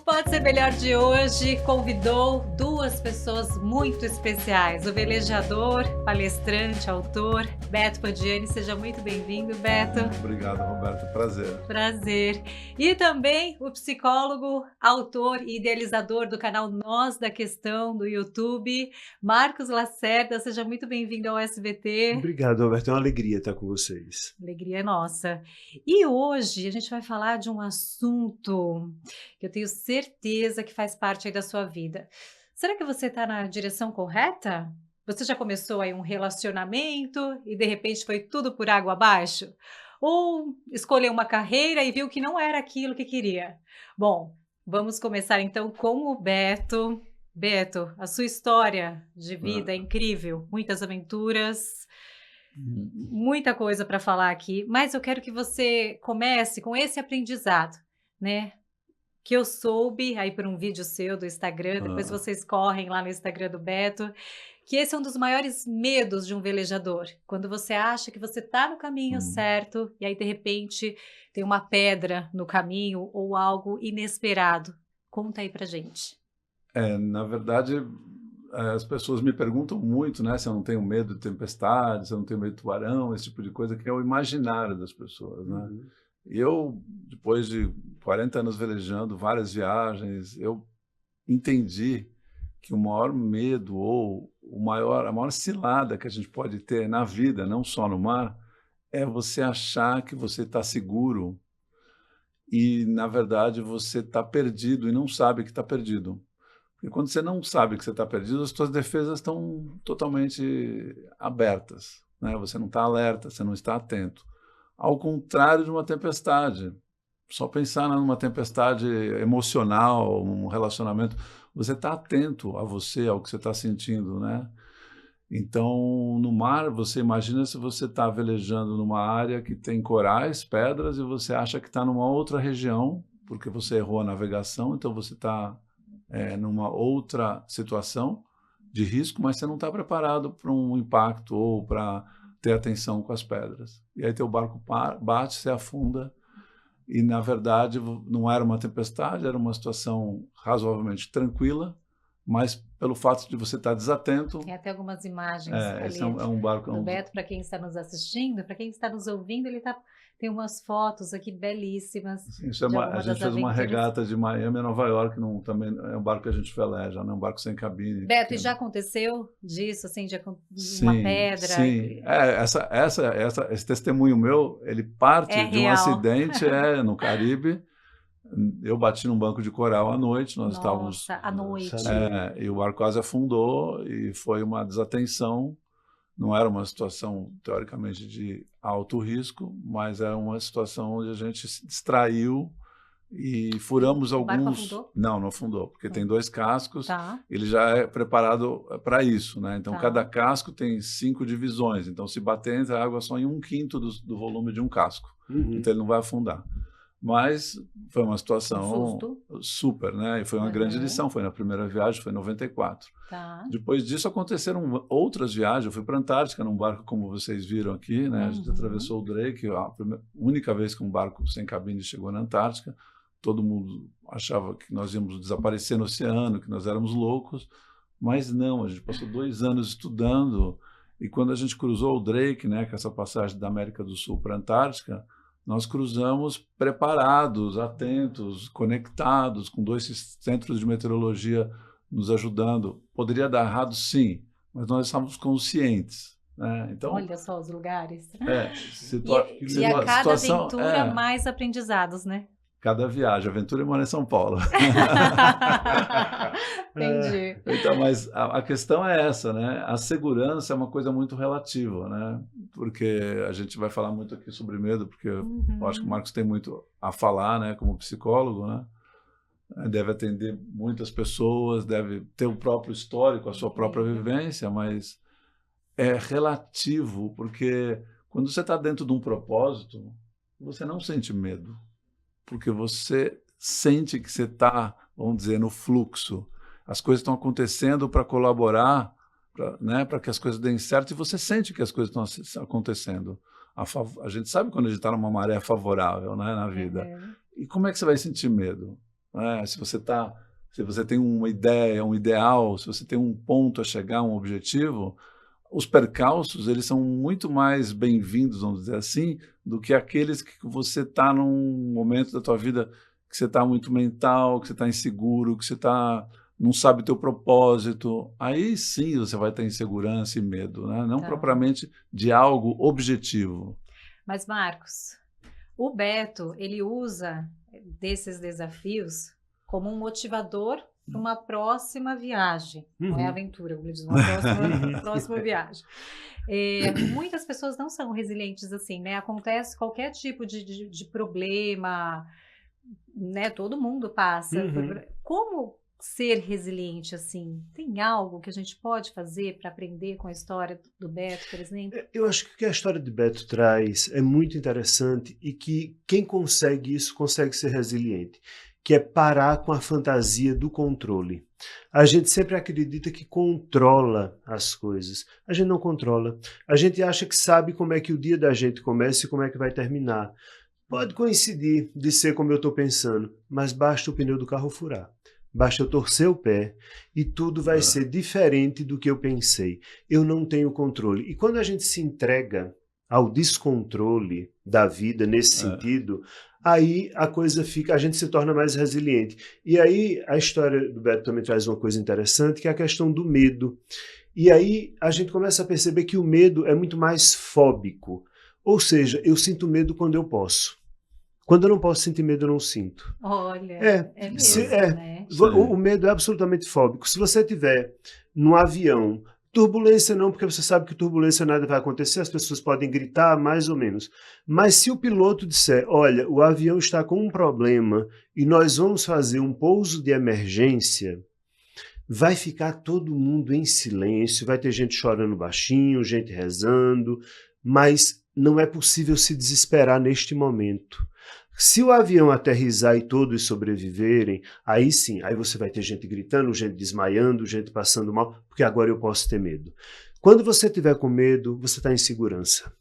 Pode Ser Melhor de hoje convidou duas pessoas muito especiais, o velejador, palestrante, autor, Beto Podiani. Seja muito bem-vindo, Beto. Obrigado, Roberto. Prazer. Prazer. E também o psicólogo, autor e idealizador do canal Nós da Questão do YouTube, Marcos Lacerda. Seja muito bem-vindo ao SBT. Obrigado, Roberto. É uma alegria estar com vocês. Alegria é nossa. E hoje a gente vai falar de um assunto que eu tenho certeza que faz parte aí da sua vida. Será que você está na direção correta? Você já começou aí um relacionamento e de repente foi tudo por água abaixo? Ou escolheu uma carreira e viu que não era aquilo que queria? Bom, vamos começar então com o Beto. Beto, a sua história de vida é incrível, muitas aventuras, muita coisa para falar aqui, mas eu quero que você comece com esse aprendizado, né? Que eu soube aí por um vídeo seu do Instagram, depois vocês correm lá no Instagram do Beto, que esse é um dos maiores medos de um velejador, quando você acha que você está no caminho certo e aí de repente tem uma pedra no caminho ou algo inesperado. Conta aí pra gente. Na verdade, as pessoas me perguntam muito, né, se eu não tenho medo de tempestade, se eu não tenho medo de tubarão, esse tipo de coisa, que é o imaginário das pessoas, né? E eu, depois de 40 anos velejando, várias viagens, eu entendi que o maior medo ou a maior cilada que a gente pode ter na vida, não só no mar, é você achar que você está seguro e, na verdade, você está perdido e não sabe que está perdido. Porque quando você não sabe que você está perdido, as suas defesas estão totalmente abertas, né? Você não está alerta, você não está atento. Ao contrário de uma tempestade. Só pensar numa tempestade emocional, um relacionamento, você está atento a você, ao que você está sentindo, né? Então, no mar, você imagina se você está velejando numa área que tem corais, pedras, e você acha que está numa outra região, porque você errou a navegação, então você está numa outra situação de risco, mas você não está preparado para um impacto ou para ter atenção com as pedras. E aí teu barco bate, você afunda, e na verdade não era uma tempestade, era uma situação razoavelmente tranquila, mas pelo fato de você estar desatento... Tem até algumas imagens ali esse é um barco... do Beto, para quem está nos assistindo, para quem está nos ouvindo, tem umas fotos aqui belíssimas. Sim, a gente fez uma regata de Miami a Nova York, também é um barco que a gente veleja, né? Um barco sem cabine. Beto, e já aconteceu disso, assim, de uma pedra? Sim, esse testemunho meu, ele parte de um acidente no Caribe. Eu bati num banco de coral à noite, nós estávamos... à noite. E o barco quase afundou e foi uma desatenção. Não era uma situação, teoricamente, de alto risco, mas era uma situação onde a gente se distraiu e furamos alguns... O barco afundou? Não afundou, porque tem 2 cascos, ele já é preparado para isso, né? Então, cada casco tem 5 divisões, então se bater, entra água só em 1/5 do volume de um casco, então ele não vai afundar. Mas foi uma situação super, né? E foi uma grande lição, foi na primeira viagem, foi em 94. Depois disso aconteceram outras viagens, eu fui para a Antártica num barco como vocês viram aqui, né? A gente atravessou o Drake, a única vez que um barco sem cabine chegou na Antártica, todo mundo achava que nós íamos desaparecer no oceano, que nós éramos loucos, mas não, a gente passou 2 anos estudando, e quando a gente cruzou o Drake, né, que é essa passagem da América do Sul para a Antártica, nós cruzamos preparados, atentos, conectados, com 2 centros de meteorologia nos ajudando. Poderia dar errado, sim, mas nós estávamos conscientes, né? Então, olha só os lugares. E a cada aventura, mais aprendizados, né? Cada viagem, aventura mora em São Paulo. Entendi. Então, mas a questão é essa, né? A segurança é uma coisa muito relativa, né? Porque a gente vai falar muito aqui sobre medo, porque eu acho que o Marcos tem muito a falar, né? Como psicólogo, né? Deve atender muitas pessoas, deve ter o próprio histórico, a sua própria vivência, mas é relativo, porque quando você está dentro de um propósito, você não sente medo. Porque você sente que você está, vamos dizer, no fluxo. As coisas estão acontecendo para colaborar, né, para que as coisas deem certo, e você sente que as coisas estão acontecendo. A gente sabe quando a gente está numa maré favorável, né, na vida. E como é que você vai sentir medo? né? Se você tem uma ideia, um ideal, se você tem um ponto a chegar, um objetivo, os percalços, eles são muito mais bem-vindos, vamos dizer assim, do que aqueles que você está num momento da tua vida que você está muito mental, que você está inseguro, que você não sabe o teu propósito. Aí sim você vai ter insegurança e medo, né? Não Tá. propriamente de algo objetivo. Mas, Marcos, o Beto, ele usa desses desafios como um motivador para uma próxima viagem. Não é aventura, eu digo, uma próxima viagem. Muitas pessoas não são resilientes assim, né? Acontece qualquer tipo de problema, né? Todo mundo passa. Como ser resiliente assim? Tem algo que a gente pode fazer para aprender com a história do Beto, por exemplo? Eu acho que o que a história de Beto traz é muito interessante e que quem consegue isso consegue ser resiliente, que é parar com a fantasia do controle. A gente sempre acredita que controla as coisas. A gente não controla. A gente acha que sabe como é que o dia da gente começa e como é que vai terminar. Pode coincidir de ser como eu estou pensando, mas basta o pneu do carro furar. Basta eu torcer o pé e tudo vai ser diferente do que eu pensei. Eu não tenho controle. E quando a gente se entrega ao descontrole da vida nesse sentido, aí a coisa fica, a gente se torna mais resiliente. E aí a história do Beto também traz uma coisa interessante, que é a questão do medo. E aí a gente começa a perceber que o medo é muito mais fóbico. Ou seja, eu sinto medo quando eu posso. Quando eu não posso sentir medo, eu não sinto. Olha, é mesmo, né? O medo é absolutamente fóbico. Se você estiver num avião, turbulência não, porque você sabe que turbulência nada vai acontecer, as pessoas podem gritar, mais ou menos. Mas se o piloto disser, olha, o avião está com um problema e nós vamos fazer um pouso de emergência, vai ficar todo mundo em silêncio, vai ter gente chorando baixinho, gente rezando, mas não é possível se desesperar neste momento. Se o avião aterrissar e todos sobreviverem, aí sim, aí você vai ter gente gritando, gente desmaiando, gente passando mal, porque agora eu posso ter medo. Quando você tiver com medo, você está em segurança.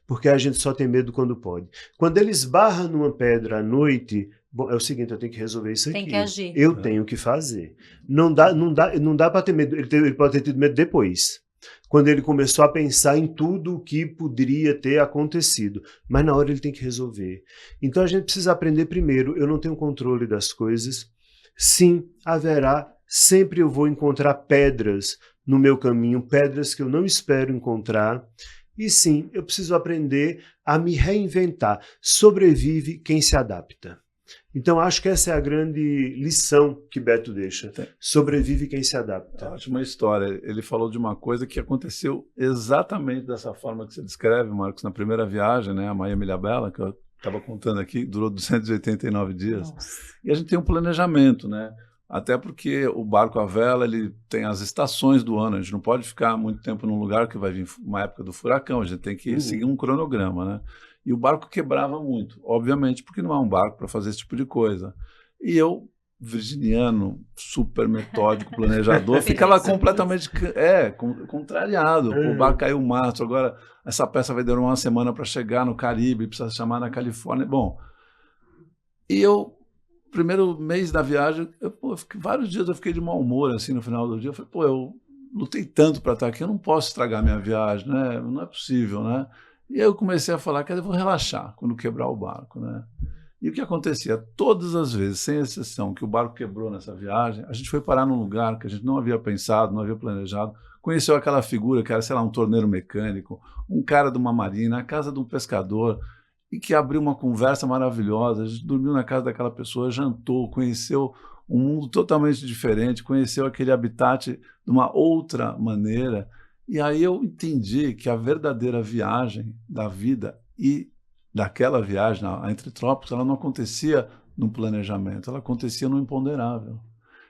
Porque a gente só tem medo quando pode. Quando ele esbarra numa pedra à noite, bom, é o seguinte, eu tenho que resolver isso aqui. Tem que agir. Eu tenho que fazer. Não dá para ter medo. Ele pode ter tido medo depois. Quando ele começou a pensar em tudo o que poderia ter acontecido. Mas na hora ele tem que resolver. Então a gente precisa aprender primeiro, eu não tenho controle das coisas. Sim, haverá, sempre eu vou encontrar pedras no meu caminho, pedras que eu não espero encontrar. E sim, eu preciso aprender a me reinventar. Sobrevive quem se adapta. Então, acho que essa é a grande lição que Beto deixa. Sobrevive quem se adapta. Ótima história. Ele falou de uma coisa que aconteceu exatamente dessa forma que você descreve, Marcos, na primeira viagem, né, a Miami-Ilhabela, que eu estava contando aqui, durou 289 dias. Nossa. E a gente tem um planejamento, né? Até porque o barco à vela, ele tem as estações do ano, a gente não pode ficar muito tempo num lugar que vai vir uma época do furacão, a gente tem que seguir um cronograma, né? E o barco quebrava muito, obviamente, porque não é um barco para fazer esse tipo de coisa. E eu, virginiano, super metódico, planejador, ficava completamente contrariado. Pô, o barco caiu o mastro, agora essa peça vai demorar uma semana para chegar no Caribe, precisa chamar na Califórnia. Bom, e eu, primeiro mês da viagem, vários dias eu fiquei de mau humor, assim, no final do dia. Eu falei, pô, eu lutei tanto para estar aqui, eu não posso estragar minha viagem, né? Não é possível, né? E eu comecei a falar que eu vou relaxar quando quebrar o barco, né? E o que acontecia? Todas as vezes, sem exceção, que o barco quebrou nessa viagem, a gente foi parar num lugar que a gente não havia pensado, não havia planejado, conheceu aquela figura que era, sei lá, um torneiro mecânico, um cara de uma marina, a casa de um pescador, e que abriu uma conversa maravilhosa. A gente dormiu na casa daquela pessoa, jantou, conheceu um mundo totalmente diferente, conheceu aquele habitat de uma outra maneira. E aí eu entendi que a verdadeira viagem da vida e daquela viagem entre trópicos, ela não acontecia no planejamento, ela acontecia no imponderável.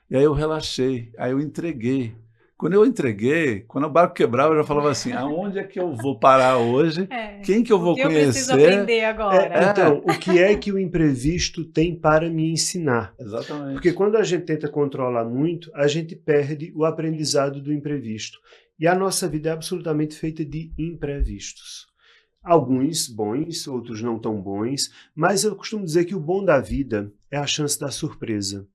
E aí eu relaxei, aí eu entreguei. Quando eu entreguei, quando o barco quebrava, eu já falava assim, aonde é que eu vou parar hoje? Quem que eu vou conhecer? Eu preciso aprender agora. Então, o que é que o imprevisto tem para me ensinar? Exatamente. Porque quando a gente tenta controlar muito, a gente perde o aprendizado do imprevisto. E a nossa vida é absolutamente feita de imprevistos. Alguns bons, outros não tão bons, mas eu costumo dizer que o bom da vida é a chance da surpresa.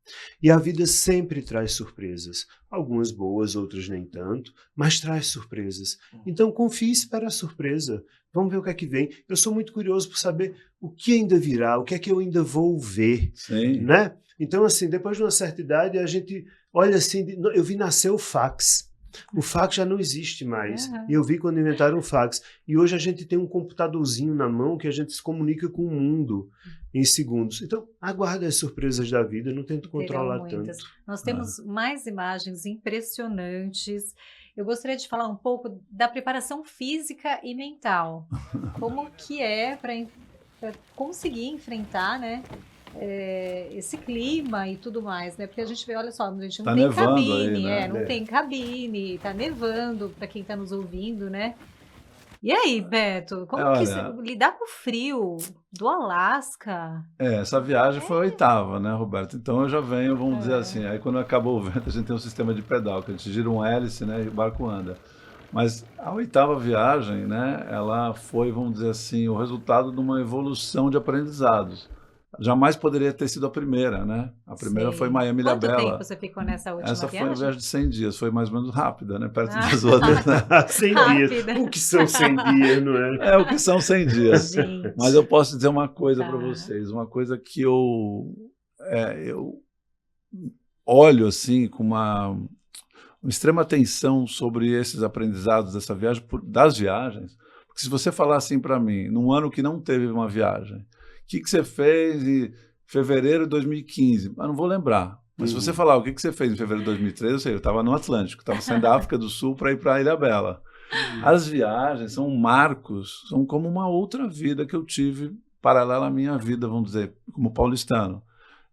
E a vida sempre traz surpresas. Algumas boas, outras nem tanto, mas traz surpresas. Então confie e espera a surpresa. Vamos ver o que é que vem. Eu sou muito curioso por saber o que ainda virá, o que é que eu ainda vou ver, Sim. né? Então, assim, depois de uma certa idade, a gente olha assim, eu vi nascer o fax. O fax já não existe mais. E eu vi quando inventaram o fax. E hoje a gente tem um computadorzinho na mão que a gente se comunica com o mundo em segundos. Então, aguarde as surpresas da vida, não tente controlar tanto. Nós temos mais imagens impressionantes. Eu gostaria de falar um pouco da preparação física e mental. Como que é para conseguir enfrentar, né? Esse clima e tudo mais, né? Porque a gente vê, olha só, a gente não tem cabine, aí, né? não tem cabine, tá nevando para quem tá nos ouvindo, né? E aí, Beto, como que lidar com o frio do Alasca? Essa viagem foi a 8ª, né, Roberto? Então eu já venho, vamos dizer assim, aí quando acabou o vento a gente tem um sistema de pedal, que a gente gira um hélice, né, e o barco anda. Mas a 8ª viagem, né, ela foi, vamos dizer assim, o resultado de uma evolução de aprendizados. Jamais poderia ter sido a primeira, né? A primeira foi Miami-Ilhabela. Quanto tempo você ficou nessa última viagem? Essa foi uma viagem de 100 dias, foi mais ou menos rápida, né? Perto das outras, né? 100 dias. O que são 100 dias, não é? O que são 100 dias. Gente. Mas eu posso dizer uma coisa para vocês, uma coisa que eu olho assim com uma extrema atenção sobre esses aprendizados dessa viagem, das viagens. Porque se você falar assim para mim, num ano que não teve uma viagem, o que você fez em fevereiro de 2015? Eu não vou lembrar. Mas se você falar o que você fez em fevereiro de 2013, eu sei, eu estava no Atlântico, estava saindo da África do Sul para ir para a Ilhabela. As viagens são marcos, são como uma outra vida que eu tive paralela à minha vida, vamos dizer, como paulistano.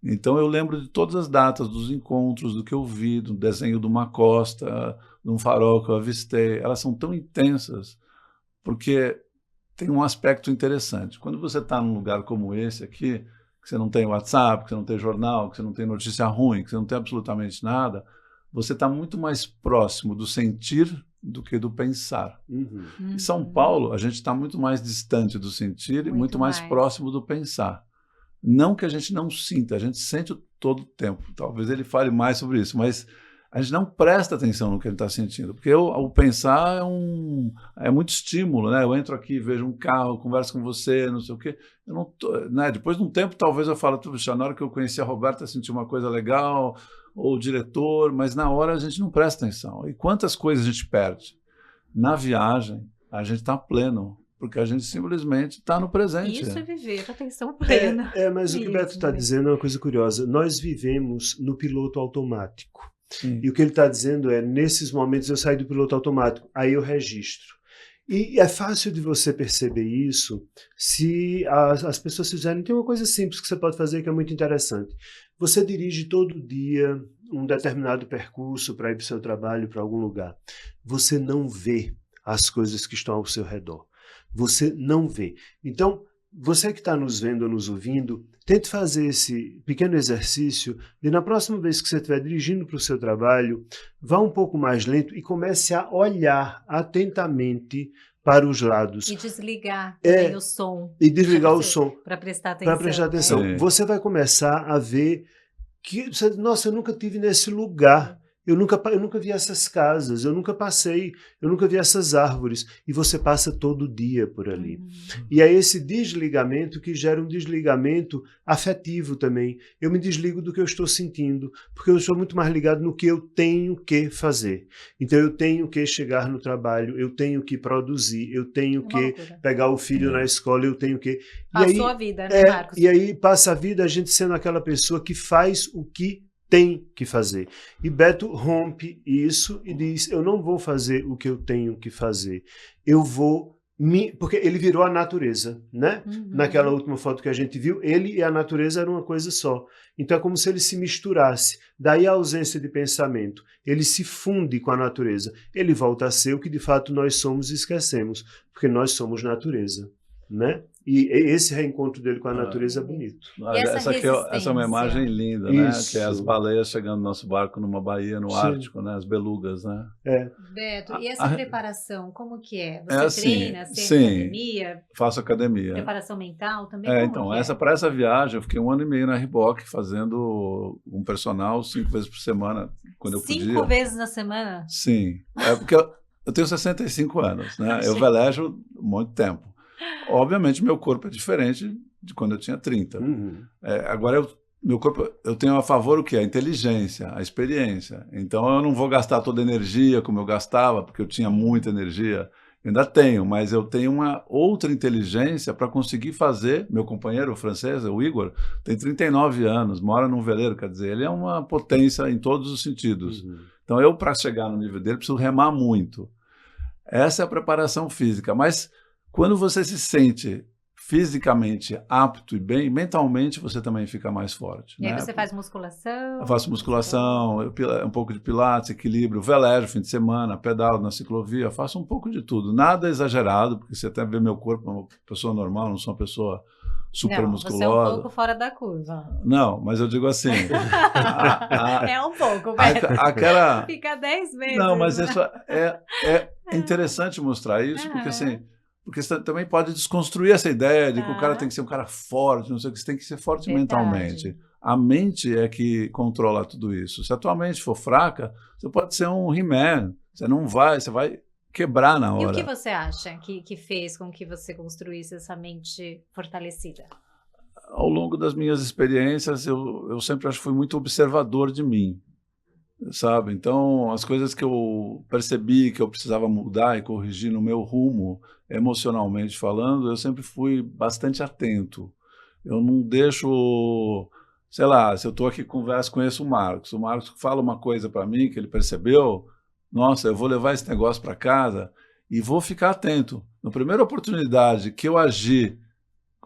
Então eu lembro de todas as datas, dos encontros, do que eu vi, do desenho de uma costa, de um farol que eu avistei. Elas são tão intensas, porque tem um aspecto interessante. Quando você está num lugar como esse aqui, que você não tem WhatsApp, que você não tem jornal, que você não tem notícia ruim, que você não tem absolutamente nada, você está muito mais próximo do sentir do que do pensar. Em São Paulo, a gente está muito mais distante do sentir e muito mais próximo do pensar. Não que a gente não sinta, a gente sente todo o tempo. Talvez ele fale mais sobre isso, mas a gente não presta atenção no que ele está sentindo, porque o pensar é muito estímulo, né? Eu entro aqui, vejo um carro, converso com você, não sei o quê. Eu não tô, né? Depois de um tempo, talvez eu fale, na hora que eu conheci a Roberta, senti uma coisa legal, ou o diretor, mas na hora a gente não presta atenção. E quantas coisas a gente perde? Na viagem, a gente está pleno, porque a gente simplesmente está no presente. Isso é viver com atenção plena. Mas o que o Beto está dizendo é uma coisa curiosa. Nós vivemos no piloto automático. Sim. E o que ele está dizendo é, nesses momentos eu saio do piloto automático, aí eu registro. E é fácil de você perceber isso se as pessoas fizerem. Tem uma coisa simples que você pode fazer que é muito interessante. Você dirige todo dia um determinado percurso para ir para o seu trabalho, para algum lugar. Você não vê as coisas que estão ao seu redor. Você não vê. Então, você que está nos vendo ou nos ouvindo, tente fazer esse pequeno exercício de, na próxima vez que você estiver dirigindo para o seu trabalho, vá um pouco mais lento e comece a olhar atentamente para os lados. E desligar também o som. E desligar o som. Para prestar atenção. Para prestar atenção. Né? Você vai começar a ver que, nossa, eu nunca estive nesse lugar. Eu nunca vi essas casas, eu nunca passei, eu nunca vi essas árvores. E você passa todo dia por ali. E é esse desligamento que gera um desligamento afetivo também. Eu me desligo do que eu estou sentindo, porque eu estou muito mais ligado no que eu tenho que fazer. Então eu tenho que chegar no trabalho, eu tenho que produzir, eu tenho que pegar o filho na escola, eu tenho que... Passou a vida, né, Marcos? E aí passa a vida a gente sendo aquela pessoa que faz o que tem que fazer. E Beto rompe isso e diz, eu não vou fazer o que eu tenho que fazer. Eu vou... Porque ele virou a natureza, né? Naquela última foto que a gente viu, ele e a natureza eram uma coisa só. Então é como se ele se misturasse. Daí a ausência de pensamento. Ele se funde com a natureza. Ele volta a ser o que de fato nós somos e esquecemos. Porque nós somos natureza. né? E esse reencontro dele com a natureza é bonito. E essa Essa é uma imagem linda, né? Que é as baleias chegando no nosso barco numa baía no Ártico, né? As belugas, né? Beto, e essa preparação, como que é? Você assim, treina, você sim, academia? Faço academia. Preparação mental também? Como Então, que para essa viagem, eu fiquei 1 ano e meio na Reebok fazendo um personal 5 vezes por semana, quando eu podia. 5 vezes na semana? Sim, porque eu tenho 65 anos, né? Eu velejo muito tempo. Obviamente, meu corpo é diferente de quando eu tinha 30. Agora, meu corpo, eu tenho a favor o quê? A inteligência, a experiência. Então, eu não vou gastar toda a energia como eu gastava, porque eu tinha muita energia. Eu ainda tenho, mas eu tenho uma outra inteligência para conseguir fazer. Meu companheiro, o francês, o Igor, tem 39 anos, mora num veleiro, quer dizer, ele é uma potência em todos os sentidos. Então, eu, para chegar no nível dele, preciso remar muito. Essa é a preparação física, mas quando você se sente fisicamente apto e bem, mentalmente você também fica mais forte. E aí você faz musculação? Eu faço musculação, um pouco de pilates, equilíbrio, velejo fim de semana, pedalo na ciclovia, faço um pouco de tudo. Nada exagerado, porque você até vê meu corpo, é uma pessoa normal, não sou uma pessoa super musculosa. Você é um pouco fora da curva. Não, mas eu digo assim... é um pouco, Beto. Aquela... Fica 10 vezes. Não, mas isso é interessante mostrar isso, porque assim... Porque você também pode desconstruir essa ideia de que o cara tem que ser um cara forte, não sei o que, você tem que ser forte mentalmente. A mente é que controla tudo isso. Se a tua mente for fraca, você pode ser um He-Man, você vai quebrar na hora. E o que você acha que fez com que você construísse essa mente fortalecida? Ao longo das minhas experiências, eu sempre acho que fui muito observador de mim, sabe? Então, as coisas que eu percebi que eu precisava mudar e corrigir no meu rumo, emocionalmente falando, eu sempre fui bastante atento. Eu não deixo, sei lá, se eu estou aqui conheço o Marcos fala uma coisa para mim que ele percebeu, nossa, eu vou levar esse negócio para casa e vou ficar atento. Na primeira oportunidade que eu agir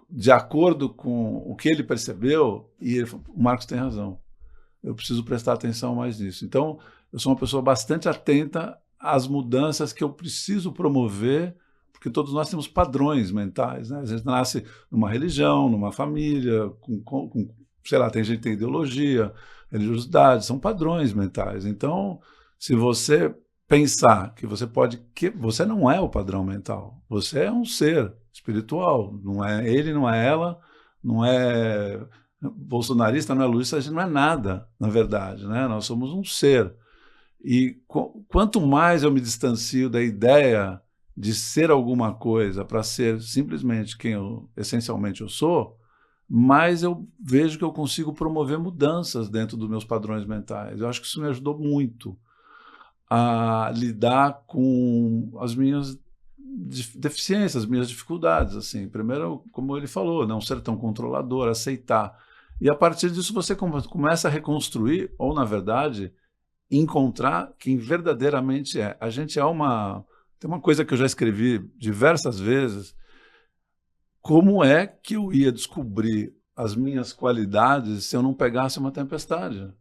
de acordo com o que ele percebeu, e ele falou, o Marcos tem razão, eu preciso prestar atenção mais nisso. Então, eu sou uma pessoa bastante atenta às mudanças que eu preciso promover, porque todos nós temos padrões mentais, né? A gente nasce numa religião, numa família, sei lá, tem gente que tem ideologia, religiosidade, são padrões mentais. Então, se você pensar que você não é o padrão mental, você é um ser espiritual, não é ele, não é ela, não é bolsonarista, não é lulista, a gente não é nada, na verdade, né? Nós somos um ser. E quanto mais eu me distancio da ideia de ser alguma coisa para ser simplesmente quem essencialmente eu sou, mais eu vejo que eu consigo promover mudanças dentro dos meus padrões mentais. Eu acho que isso me ajudou muito a lidar com as minhas deficiências, as minhas dificuldades. Assim. Primeiro, como ele falou, não ser tão controlador, aceitar. E a partir disso você começa a reconstruir, ou na verdade, encontrar quem verdadeiramente é. A gente é Tem uma coisa que eu já escrevi diversas vezes, como é que eu ia descobrir as minhas qualidades se eu não pegasse uma tempestade?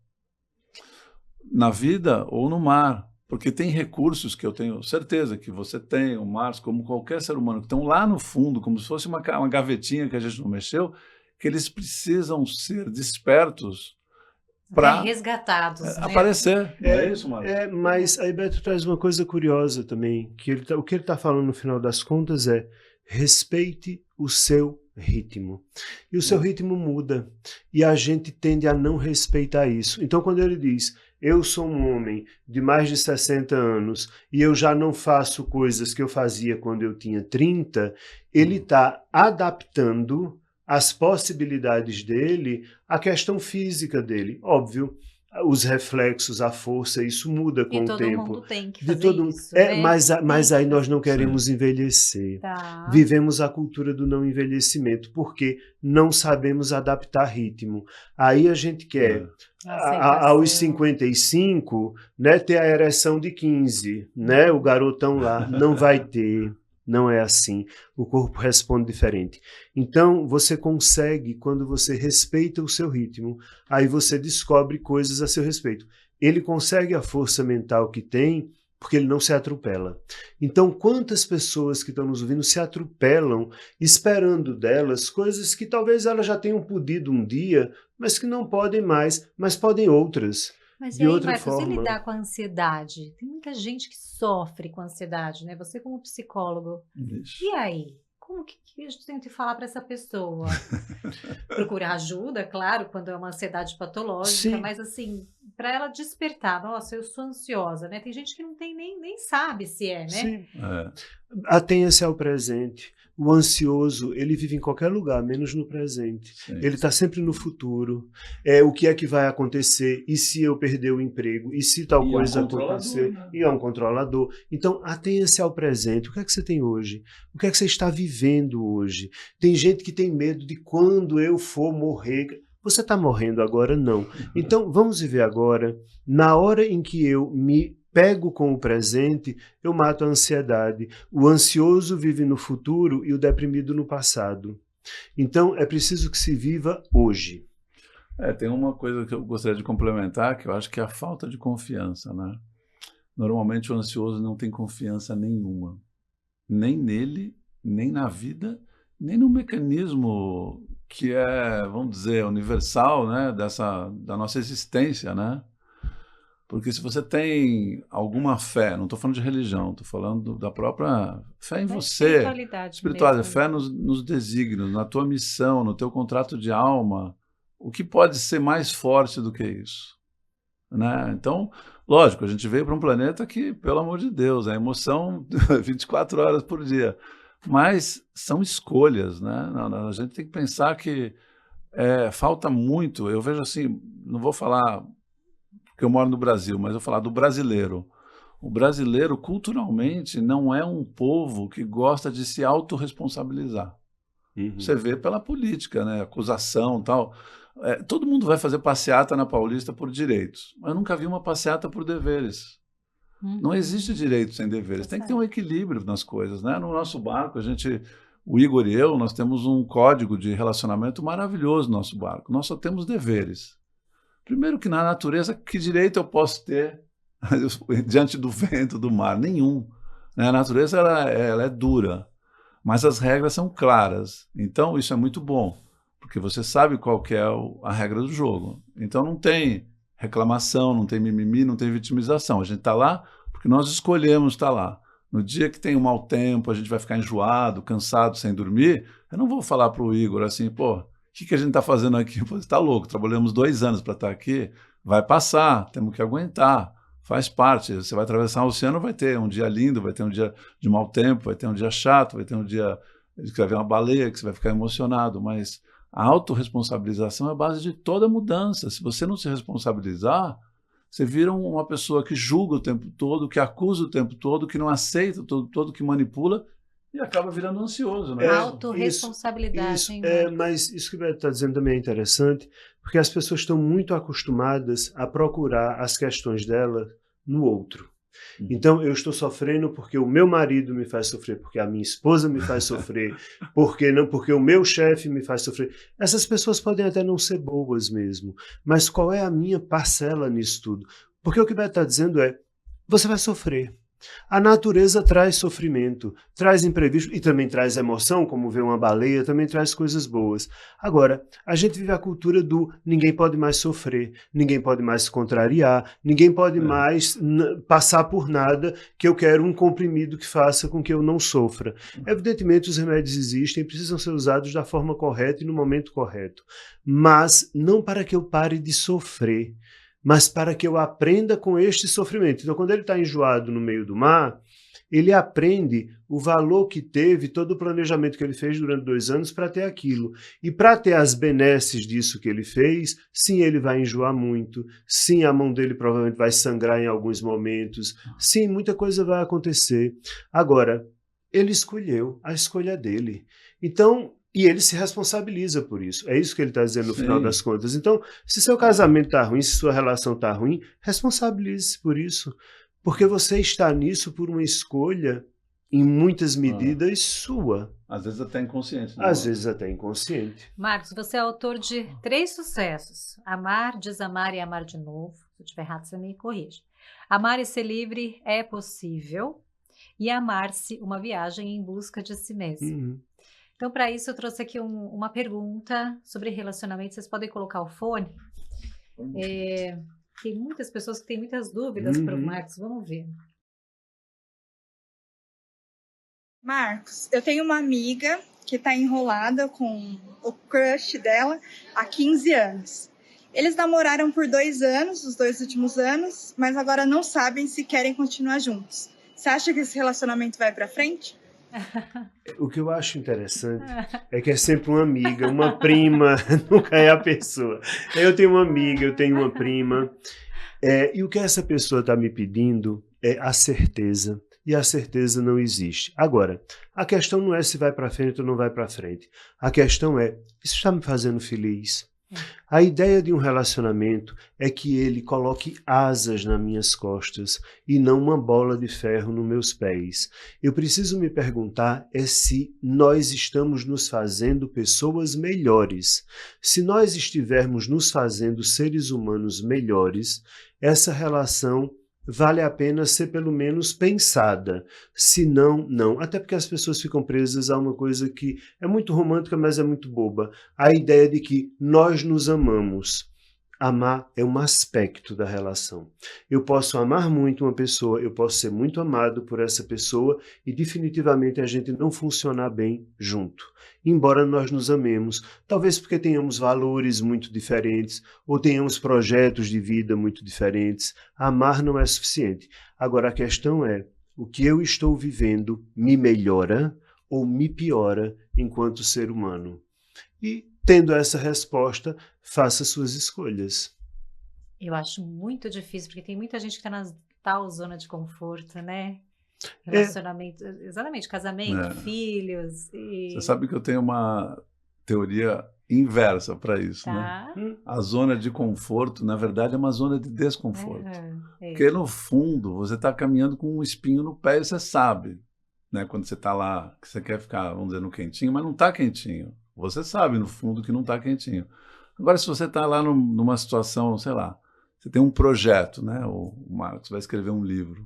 Na vida ou no mar. Porque tem recursos que eu tenho certeza que você tem, o Márcio, como qualquer ser humano, que estão lá no fundo, como se fosse uma gavetinha que a gente não mexeu, que eles precisam ser despertos para resgatados, aparecer. É isso, Márcio? Mas aí Beto traz uma coisa curiosa também, que o que ele está falando no final das contas é respeite o seu ritmo. E o seu ritmo muda. E a gente tende a não respeitar isso. Então, quando ele diz, eu sou um homem de mais de 60 anos e eu já não faço coisas que eu fazia quando eu tinha 30, ele está adaptando as possibilidades dele à questão física dele. Óbvio, os reflexos, a força, isso muda com o tempo. E todo mundo tem que fazer isso, né? Mas aí nós não queremos envelhecer. Tá. Vivemos a cultura do não envelhecimento, porque não sabemos adaptar ritmo. Aí a gente quer, aos 55, né, ter a ereção de 15, né, o garotão lá. Não vai ter. Não é assim. O corpo responde diferente. Então, você consegue, quando você respeita o seu ritmo, aí você descobre coisas a seu respeito. Ele consegue a força mental que tem porque ele não se atropela. Então, quantas pessoas que estão nos ouvindo se atropelam esperando delas coisas que talvez elas já tenham podido um dia, mas que não podem mais, mas podem outras. Mas e De aí, outra Marcos, e forma. lidar com a ansiedade? Tem muita gente que sofre com ansiedade, né? Você como psicólogo. Isso. E aí? Como que a gente tem que falar para essa pessoa? Procurar ajuda, claro, quando é uma ansiedade patológica, Sim. mas assim, para ela despertar, nossa, eu sou ansiosa, né? Tem gente que não tem nem sabe se é, né? Sim. É, Atenha-se ao presente. O ansioso, ele vive em qualquer lugar, menos no presente. sim. Ele está sempre no futuro. O que é que vai acontecer? E se eu perder o emprego? E se tal E é um coisa controlador, acontecer? né? E é um controlador. Então, atenha-se ao presente. O que é que você tem hoje? O que é que você está vivendo hoje? Tem gente que tem medo de quando eu for morrer. Você está morrendo agora? Não. Então, vamos viver agora. Na hora em que eu me pego com o presente, eu mato a ansiedade. O ansioso vive no futuro e o deprimido no passado. Então, é preciso que se viva hoje. Tem uma coisa que eu gostaria de complementar, que eu acho que é a falta de confiança, né? Normalmente o ansioso não tem confiança nenhuma. Nem nele, nem na vida, nem no mecanismo que é, vamos dizer, universal, né? Da nossa existência, né? Porque se você tem alguma fé, não estou falando de religião, estou falando da própria fé em Da você, espiritualidade espiritualidade, mesmo, fé né? nos desígnios, na tua missão, no teu contrato de alma, o que pode ser mais forte do que isso? Né? Então, lógico, a gente veio para um planeta que, pelo amor de Deus, a emoção 24 horas por dia, mas são escolhas, né? Não, a gente tem que pensar que falta muito, eu vejo assim, não vou falar porque eu moro no Brasil, mas eu vou falar do brasileiro. O brasileiro, culturalmente, não é um povo que gosta de se autorresponsabilizar. Você vê pela política, né? Acusação e tal. Todo mundo vai fazer passeata na Paulista por direitos, mas eu nunca vi uma passeata por deveres. Não existe direito sem deveres. Tem que ter um equilíbrio nas coisas, né? No nosso barco, o Igor e eu, nós temos um código de relacionamento maravilhoso no nosso barco. Nós só temos deveres. Primeiro que na natureza, que direito eu posso ter diante do vento, do mar? Nenhum. A natureza ela é dura, mas as regras são claras. Então isso é muito bom, porque você sabe qual que é a regra do jogo. Então não tem reclamação, não tem mimimi, não tem vitimização. A gente está lá porque nós escolhemos estar lá. No dia que tem um mau tempo, a gente vai ficar enjoado, cansado, sem dormir, eu não vou falar para o Igor assim, pô, o que a gente está fazendo aqui? Você está louco, trabalhamos 2 anos para estar aqui, vai passar, temos que aguentar, faz parte. Você vai atravessar o oceano, vai ter um dia lindo, vai ter um dia de mau tempo, vai ter um dia chato, vai ter um dia que vai ver uma baleia, que você vai ficar emocionado, mas a autorresponsabilização é a base de toda mudança. Se você não se responsabilizar, você vira uma pessoa que julga o tempo todo, que acusa o tempo todo, que não aceita o tempo todo, que manipula, e acaba virando ansioso, né? Autorresponsabilidade, hein, mas isso que o Beto está dizendo também é interessante, porque as pessoas estão muito acostumadas a procurar as questões dela no outro. Então, eu estou sofrendo porque o meu marido me faz sofrer, porque a minha esposa me faz sofrer, porque o meu chefe me faz sofrer. Essas pessoas podem até não ser boas mesmo, mas qual é a minha parcela nisso tudo? Porque o que o Beto está dizendo é, você vai sofrer. A natureza traz sofrimento, traz imprevisto e também traz emoção, como ver uma baleia, também traz coisas boas. Agora, a gente vive a cultura do ninguém pode mais sofrer, ninguém pode mais se contrariar, ninguém pode mais passar por nada, que eu quero um comprimido que faça com que eu não sofra. Evidentemente, os remédios existem, precisam ser usados da forma correta e no momento correto, mas não para que eu pare de sofrer, mas para que eu aprenda com este sofrimento. Então, quando ele está enjoado no meio do mar, ele aprende o valor que teve, todo o planejamento que ele fez durante 2 anos para ter aquilo. E para ter as benesses disso que ele fez, sim, ele vai enjoar muito, sim, a mão dele provavelmente vai sangrar em alguns momentos, sim, muita coisa vai acontecer. Agora, ele escolheu, a escolha dele. Então, e ele se responsabiliza por isso. É isso que ele está dizendo no final das contas. Então, se seu casamento está ruim, se sua relação está ruim, responsabilize-se por isso. Porque você está nisso por uma escolha, em muitas medidas, sua. Às vezes até inconsciente. Né? Às vezes até inconsciente. Marcos, você é autor de 3 sucessos. Amar, Desamar e Amar de Novo. Se eu estiver errado, você me corrige. Amar e ser livre é possível. E amar-se, uma viagem em busca de si mesmo. Uhum. Então, para isso, eu trouxe aqui uma pergunta sobre relacionamento. Vocês podem colocar o fone. Tem muitas pessoas que têm muitas dúvidas para o Uhum. Marcos. Vamos ver. Marcos, eu tenho uma amiga que está enrolada com o crush dela há 15 anos. Eles namoraram por 2 anos, os 2 últimos anos, mas agora não sabem se querem continuar juntos. Você acha que esse relacionamento vai para frente? O que eu acho interessante é que é sempre uma amiga, uma prima, nunca é a pessoa. Eu tenho uma amiga, eu tenho uma prima, e o que essa pessoa está me pedindo é a certeza. E a certeza não existe. Agora, a questão não é se vai para frente ou não vai para frente. A questão é, isso está me fazendo feliz? A ideia de um relacionamento é que ele coloque asas nas minhas costas e não uma bola de ferro nos meus pés. Eu preciso me perguntar se nós estamos nos fazendo pessoas melhores. Se nós estivermos nos fazendo seres humanos melhores, essa relação vale a pena ser pelo menos pensada. Se não, não. Até porque as pessoas ficam presas a uma coisa que é muito romântica, mas é muito boba. A ideia de que nós nos amamos. Amar é um aspecto da relação. Eu posso amar muito uma pessoa, eu posso ser muito amado por essa pessoa e definitivamente a gente não funcionar bem junto. Embora nós nos amemos, talvez porque tenhamos valores muito diferentes ou tenhamos projetos de vida muito diferentes, amar não é suficiente. Agora a questão é, o que eu estou vivendo me melhora ou me piora enquanto ser humano? E tendo essa resposta, faça suas escolhas. Eu acho muito difícil, porque tem muita gente que está na tal zona de conforto, né? É. Relacionamento, exatamente, casamento, É. filhos. Você sabe que eu tenho uma teoria inversa para isso, né? Tá. A zona de conforto, na verdade, é uma zona de desconforto. É. Porque, no fundo, você está caminhando com um espinho no pé e você sabe, né? Quando você está lá, que você quer ficar, vamos dizer, no quentinho, mas não está quentinho. Você sabe, no fundo, que não está quentinho. Agora, se você está lá numa situação, sei lá, você tem um projeto, né? O Marcos vai escrever um livro.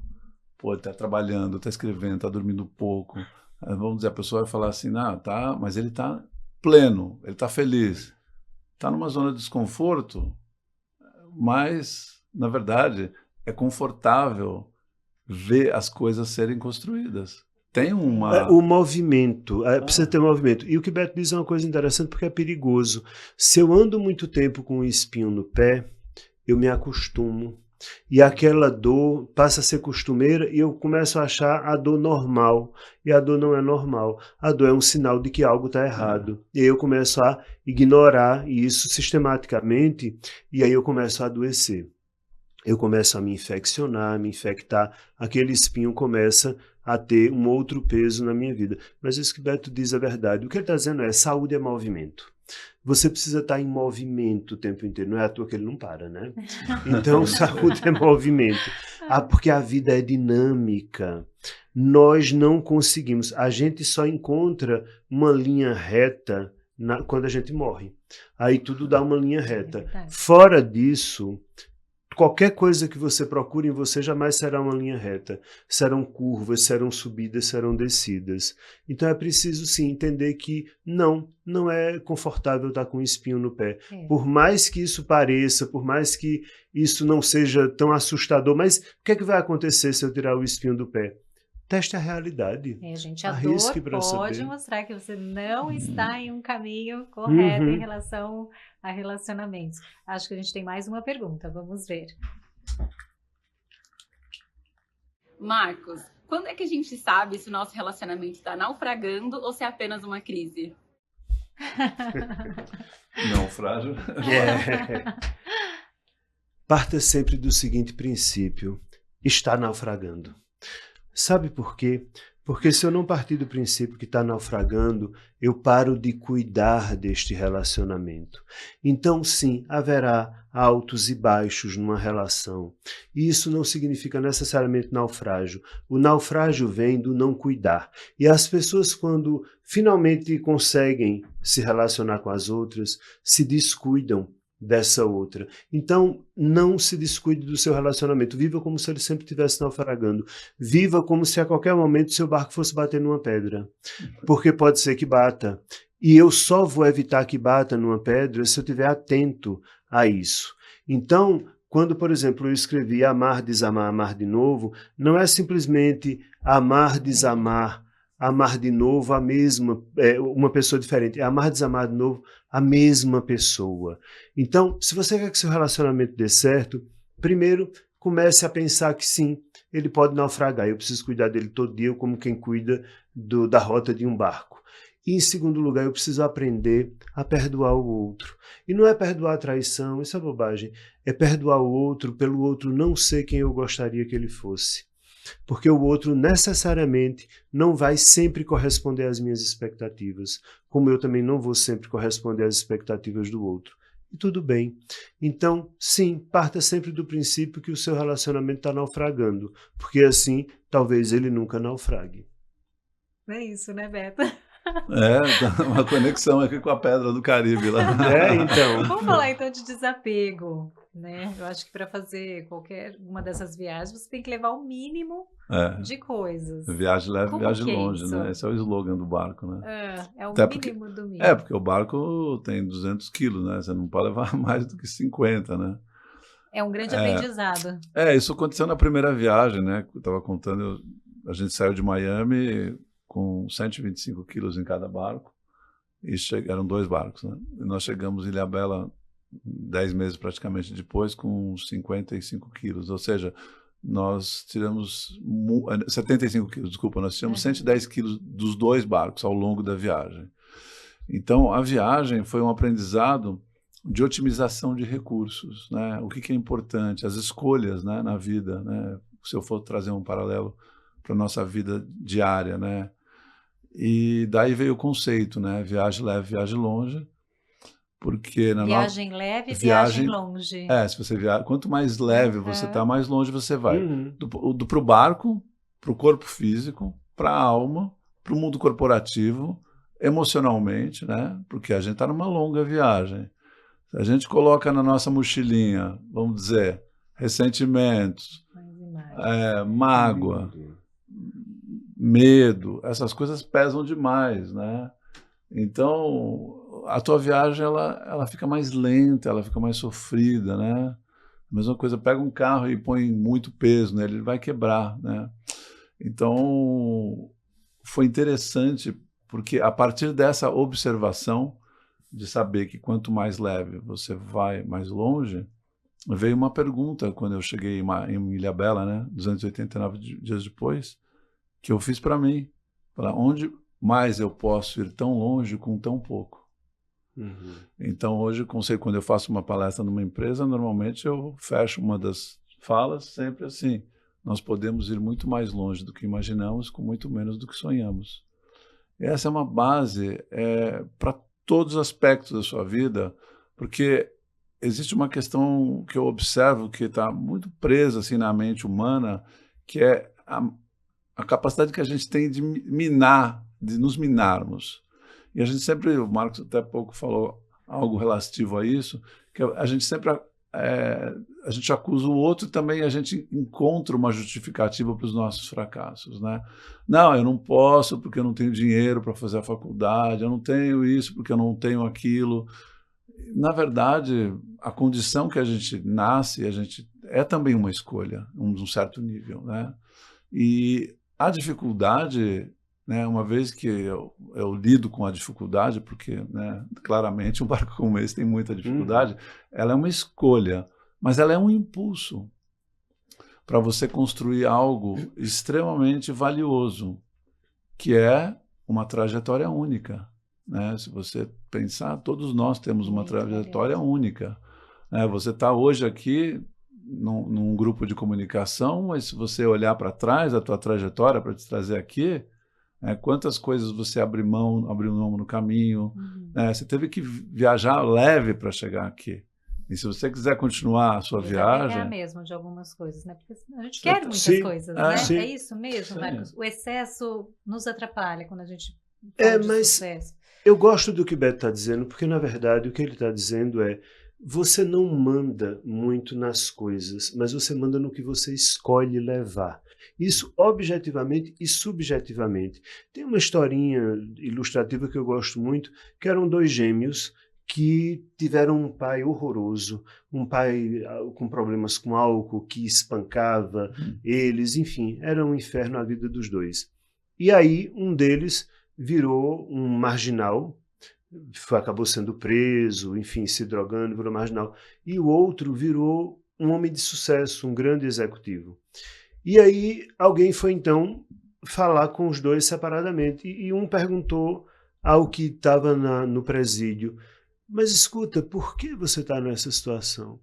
Pô, ele está trabalhando, está escrevendo, está dormindo pouco. Vamos dizer, a pessoa vai falar assim, não, tá, mas ele está pleno, ele está feliz. Está numa zona de desconforto, mas, na verdade, é confortável ver as coisas serem construídas. Tem uma... O movimento, precisa ter movimento. E o que Beto diz é uma coisa interessante porque é perigoso. Se eu ando muito tempo com um espinho no pé, eu me acostumo. E aquela dor passa a ser costumeira e eu começo a achar a dor normal. E a dor não é normal. A dor é um sinal de que algo está errado. E aí eu começo a ignorar isso sistematicamente e aí eu começo a adoecer. Eu começo a me infeccionar, me infectar. Aquele espinho começa a ter um outro peso na minha vida. Mas isso que Beto diz é verdade. O que ele está dizendo é saúde é movimento. Você precisa estar em movimento o tempo inteiro. Não é à toa que ele não para, né? Então, saúde é movimento. Porque a vida é dinâmica. Nós não conseguimos. A gente só encontra uma linha reta quando a gente morre. Aí tudo dá uma linha reta. Fora disso... Qualquer coisa que você procure em você jamais será uma linha reta. Serão curvas, serão subidas, serão descidas. Então é preciso sim entender que não é confortável estar com um espinho no pé. Por mais que isso pareça, por mais que isso não seja tão assustador, mas o que é que vai acontecer se eu tirar o espinho do pé? Teste a realidade. Gente, a Arrisque dor pra pode saber. mostrar que você não está em um caminho correto em relação a relacionamentos. Acho que a gente tem mais uma pergunta, vamos ver. Marcos, quando é que a gente sabe se o nosso relacionamento está naufragando ou se é apenas uma crise? Naufrágio. Parta sempre do seguinte princípio: está naufragando. Sabe por quê? Porque se eu não partir do princípio que está naufragando, eu paro de cuidar deste relacionamento. Então, sim, haverá altos e baixos numa relação. E isso não significa necessariamente naufrágio. O naufrágio vem do não cuidar. E as pessoas, quando finalmente conseguem se relacionar com as outras, se descuidam dessa outra. Então, não se descuide do seu relacionamento. Viva como se ele sempre estivesse naufragando. Viva como se a qualquer momento seu barco fosse bater numa pedra. Porque pode ser que bata. E eu só vou evitar que bata numa pedra se eu estiver atento a isso. Então, quando, por exemplo, eu escrevi amar, desamar, amar de novo, não é simplesmente amar, desamar, amar de novo a mesma, uma pessoa diferente. É amar, desamar de novo a mesma pessoa. Então, se você quer que seu relacionamento dê certo, primeiro comece a pensar que sim, ele pode naufragar. Eu preciso cuidar dele todo dia, como quem cuida da rota de um barco. E, em segundo lugar, eu preciso aprender a perdoar o outro. E não é perdoar a traição, isso é bobagem. É perdoar o outro pelo outro não ser quem eu gostaria que ele fosse. Porque o outro necessariamente não vai sempre corresponder às minhas expectativas, como eu também não vou sempre corresponder às expectativas do outro. E tudo bem. Então, sim, parta sempre do princípio que o seu relacionamento está naufragando, porque assim, talvez ele nunca naufrague. É isso, né, Beto? Uma conexão aqui com a Pedra do Caribe lá. Então. Vamos falar então de desapego, né? Eu acho que para fazer qualquer uma dessas viagens, você tem que levar o mínimo de coisas. Viagem leve, Como viagem que é longe, isso? né? Esse é o slogan do barco, né? É o Até mínimo do mínimo. porque o barco tem 200 quilos, né? Você não pode levar mais do que 50, né? É um grande aprendizado. Isso aconteceu na primeira viagem, né? Eu estava contando, a gente saiu de Miami com 125 quilos em cada barco, e eram 2 barcos, né? E nós chegamos em Ilhabela 10 meses praticamente depois com 55 quilos, ou seja, nós tiramos 75 quilos, desculpa, nós tiramos 110 quilos dos 2 barcos ao longo da viagem. Então, a viagem foi um aprendizado de otimização de recursos, né? O que é importante, as escolhas, né, na vida, né? Se eu for trazer um paralelo para a nossa vida diária, né? E daí veio o conceito, né? Viagem leve, viagem longe, porque viagem leve, viagem longe. Se você quanto mais leve você está, mais longe você vai. Para o barco, para o corpo físico, para a alma, para o mundo corporativo, emocionalmente, né? Porque a gente está numa longa viagem. Se a gente coloca na nossa mochilinha, vamos dizer, ressentimentos, mágoa, medo, essas coisas pesam demais, né? Então, a tua viagem, ela fica mais lenta, ela fica mais sofrida, né? A mesma coisa, pega um carro e põe muito peso nele, ele vai quebrar, né? Então, foi interessante, porque a partir dessa observação, de saber que quanto mais leve você vai mais longe, veio uma pergunta quando eu cheguei em Ilhabela, né? 289 dias depois, que eu fiz para mim. Falar, onde mais eu posso ir tão longe com tão pouco? Então, hoje, quando eu faço uma palestra numa empresa, normalmente eu fecho uma das falas sempre assim: nós podemos ir muito mais longe do que imaginamos, com muito menos do que sonhamos. Essa é uma base para todos os aspectos da sua vida, porque existe uma questão que eu observo que está muito presa assim, na mente humana, que é a capacidade que a gente tem de nos minarmos. E a gente sempre, o Marcos até pouco falou algo relativo a isso, que a gente sempre a gente acusa o outro e também a gente encontra uma justificativa para os nossos fracassos, né? Não, eu não posso porque eu não tenho dinheiro para fazer a faculdade, eu não tenho isso porque eu não tenho aquilo. Na verdade, a condição que a gente nasce, é também uma escolha, um certo nível, né? E a dificuldade, né, uma vez que eu lido com a dificuldade, porque, né, claramente um barco como esse tem muita dificuldade, ela é uma escolha, mas ela é um impulso para você construir algo extremamente valioso, que é uma trajetória única, né? Se você pensar, todos nós temos uma trajetória única, né? Você está hoje aqui num grupo de comunicação, mas se você olhar para trás, a tua trajetória para te trazer aqui, quantas coisas você abriu mão no caminho, você teve que viajar leve para chegar aqui. E se você quiser continuar a sua viagem... mesmo de algumas coisas, né? Porque a gente quer muitas coisas, né? Sim. É isso mesmo, Marcos? O excesso nos atrapalha quando a gente mas sucesso. Eu gosto do que o Beto está dizendo, porque, na verdade, o que ele está dizendo é: você não manda muito nas coisas, mas você manda no que você escolhe levar. Isso objetivamente e subjetivamente. Tem uma historinha ilustrativa que eu gosto muito, que eram 2 gêmeos que tiveram um pai horroroso, um pai com problemas com álcool, que espancava eles, enfim, era um inferno a vida dos 2. E aí um deles virou um marginal, acabou sendo preso, enfim, se drogando, virou marginal. E o outro virou um homem de sucesso, um grande executivo. E aí alguém foi então falar com os 2 separadamente e um perguntou ao que estava no presídio: mas escuta, por que você está nessa situação?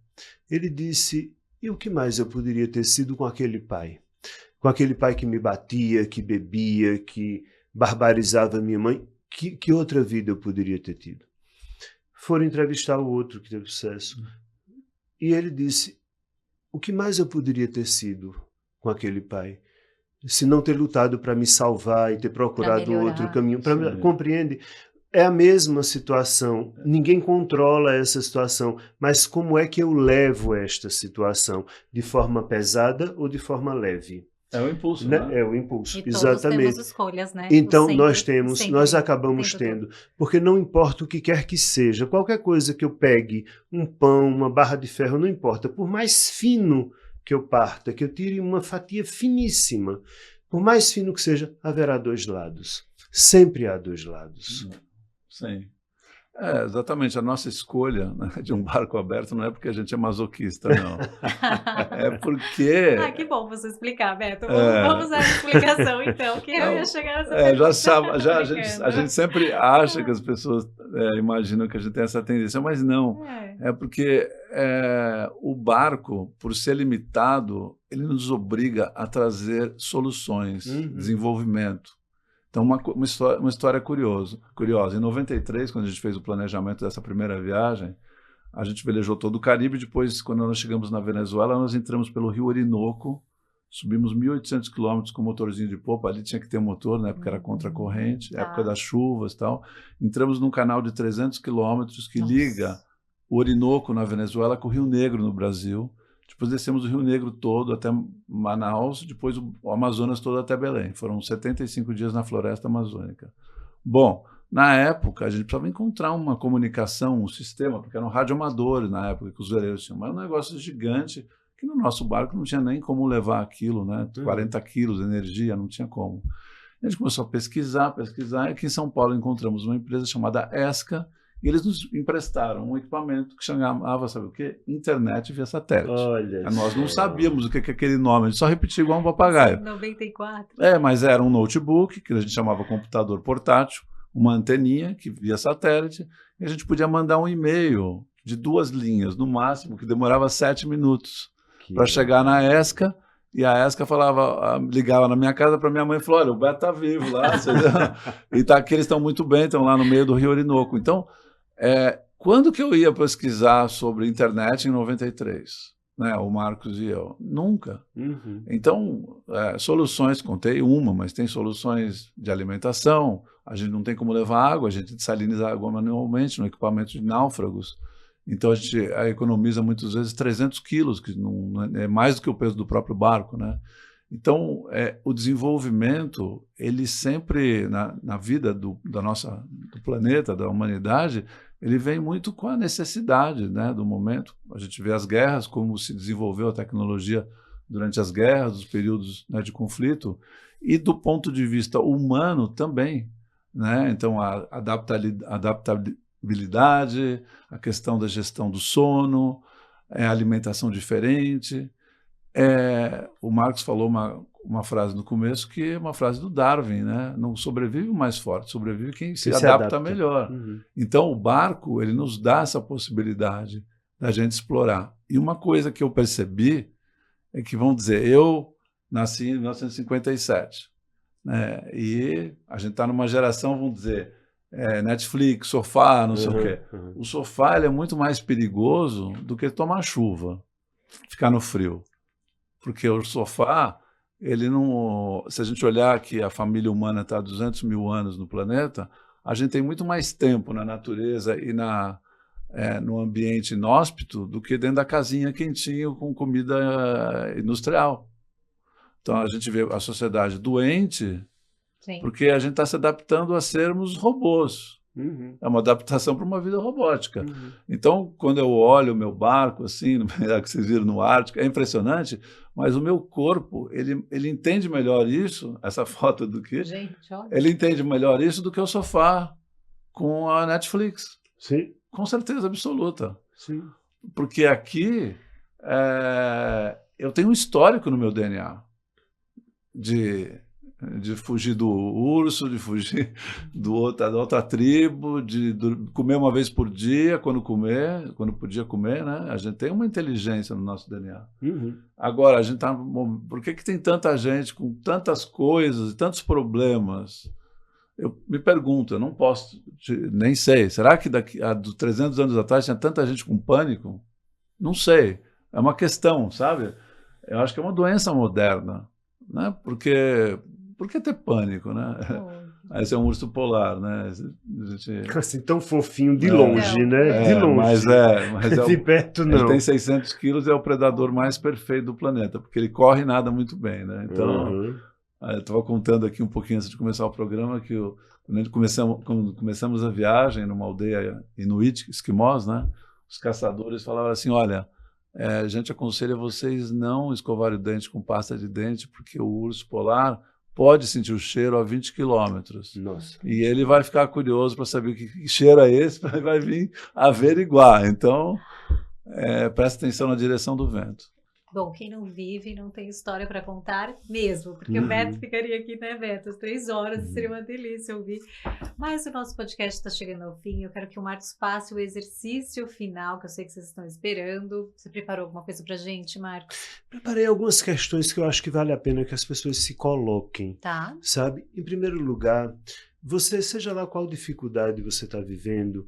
Ele disse: e o que mais eu poderia ter sido com aquele pai? Com aquele pai que me batia, que bebia, que barbarizava minha mãe? Que outra vida eu poderia ter tido? Foram entrevistar o outro que teve sucesso. E ele disse: o que mais eu poderia ter sido com aquele pai? Se não ter lutado para me salvar e ter procurado outro caminho. Compreende? É a mesma situação. Ninguém controla essa situação. Mas como é que eu levo esta situação? De forma pesada ou de forma leve? É o impulso, né? É o impulso, E todos exatamente. temos escolhas, né? Então Sempre, nós acabamos tendo, porque não importa o que quer que seja, qualquer coisa que eu pegue, um pão, uma barra de ferro, não importa, por mais fino que eu parta, que eu tire uma fatia finíssima, por mais fino que seja, haverá 2 lados. Sempre há 2 lados. Sim. Exatamente. A nossa escolha, né, de um barco aberto não é porque a gente é masoquista, não. É porque... Ah, que bom você explicar, Beto. Vamos dar a explicação, então, que eu ia chegar nessa pergunta. A gente sempre acha que as pessoas imaginam que a gente tem essa tendência, mas não. É porque o barco, por ser limitado, ele nos obriga a trazer soluções, desenvolvimento. Então, uma história curiosa. Em 93, quando a gente fez o planejamento dessa primeira viagem, a gente velejou todo o Caribe. Depois, quando nós chegamos na Venezuela, nós entramos pelo Rio Orinoco, subimos 1.800 quilômetros com motorzinho de popa. Ali tinha que ter motor, né, porque era contra a corrente, época das chuvas e tal. Entramos num canal de 300 quilômetros que liga o Orinoco, na Venezuela, com o Rio Negro, no Brasil. Depois descemos o Rio Negro todo até Manaus, depois o Amazonas todo até Belém. Foram 75 dias na floresta amazônica. Bom, na época, a gente precisava encontrar uma comunicação, um sistema, porque eram radioamadores na época que os veleiros tinham, mas um negócio gigante, que no nosso barco não tinha nem como levar aquilo, né? 40 quilos de energia, não tinha como. A gente começou a pesquisar, e aqui em São Paulo encontramos uma empresa chamada ESCA, e eles nos emprestaram um equipamento que chamava, sabe o quê? Internet via satélite. Olha, nós não sabíamos o que é aquele nome, a gente só repetia igual um papagaio. 94. Mas era um notebook, que a gente chamava computador portátil, uma anteninha que via satélite, e a gente podia mandar um e-mail de 2 linhas, no máximo, que demorava 7 minutos para chegar na ESCA. E a ESCA ligava na minha casa para minha mãe e falou: olha, o Beto está vivo lá, e tá aqui, eles estão muito bem, estão lá no meio do Rio Orinoco. Então, quando que eu ia pesquisar sobre internet em 93? Né, o Marcos e eu? Nunca. Então, soluções, contei uma, mas tem soluções de alimentação, a gente não tem como levar água, a gente desaliniza a água manualmente no equipamento de náufragos. Então a gente economiza muitas vezes 300 quilos, que não é mais do que o peso do próprio barco, né? Então o desenvolvimento, ele sempre na vida do planeta, da humanidade, ele vem muito com a necessidade, né, do momento. A gente vê as guerras, como se desenvolveu a tecnologia durante as guerras, os períodos, né, de conflito, e do ponto de vista humano também, né? Então a adaptabilidade, a questão da gestão do sono, a alimentação diferente. O Marcos falou uma frase no começo, que é uma frase do Darwin, né? Não sobrevive o mais forte, sobrevive quem se adapta melhor. Então o barco, ele nos dá essa possibilidade da gente explorar. E uma coisa que eu percebi é que, vamos dizer, eu nasci em 1957, né? E a gente está numa geração, vamos dizer, Netflix, sofá, não sei o quê. O sofá, ele é muito mais perigoso do que tomar chuva, ficar no frio. Porque o sofá, ele não... Se a gente olhar que a família humana está há 200 mil anos no planeta, a gente tem muito mais tempo na natureza e num ambiente inóspito do que dentro da casinha quentinha com comida industrial. Então, a gente vê a sociedade doente Sim. porque a gente está se adaptando a sermos robôs. É uma adaptação para uma vida robótica. Então, quando eu olho o meu barco, assim, que vocês viram no Ártico, é impressionante, mas o meu corpo, ele entende melhor isso, essa foto do que... Gente, olha. Ele entende melhor isso do que o sofá com a Netflix. Sim. Com certeza absoluta. Sim. Porque aqui eu tenho um histórico no meu DNA de fugir do urso, de fugir da outra tribo, de comer uma vez por dia, quando podia comer, né? A gente tem uma inteligência no nosso DNA. Agora, a gente por que tem tanta gente com tantas coisas e tantos problemas? Eu me pergunto, eu não posso, nem sei, será que há 300 anos atrás tinha tanta gente com pânico? Não sei, é uma questão, sabe? Eu acho que é uma doença moderna, né? Por que ter pânico, né? Aí esse é um urso polar, né? Assim, tão fofinho de longe, né? De longe. Mas de perto não. Ele tem 600 quilos, é o predador mais perfeito do planeta, porque ele corre e nada muito bem, né? Então, eu estava contando aqui um pouquinho antes de começar o programa que quando começamos a viagem numa aldeia inuit, esquimós, né? Os caçadores falavam assim, olha, a gente aconselha vocês não escovarem o dente com pasta de dente, porque o urso polar pode sentir o cheiro a 20 quilômetros. Nossa. E ele vai ficar curioso para saber que cheiro é esse, vai vir averiguar. Então, presta atenção na direção do vento. Bom, quem não vive não tem história para contar mesmo, porque o Beto ficaria aqui, né, Beto? As 3 horas, seria uma delícia ouvir. Mas o nosso podcast está chegando ao fim. Eu quero que o Marcos passe o exercício final, que eu sei que vocês estão esperando. Você preparou alguma coisa para a gente, Marcos? Preparei algumas questões que eu acho que vale a pena que as pessoas se coloquem. Tá. Sabe? Em primeiro lugar, você, seja lá qual dificuldade você está vivendo,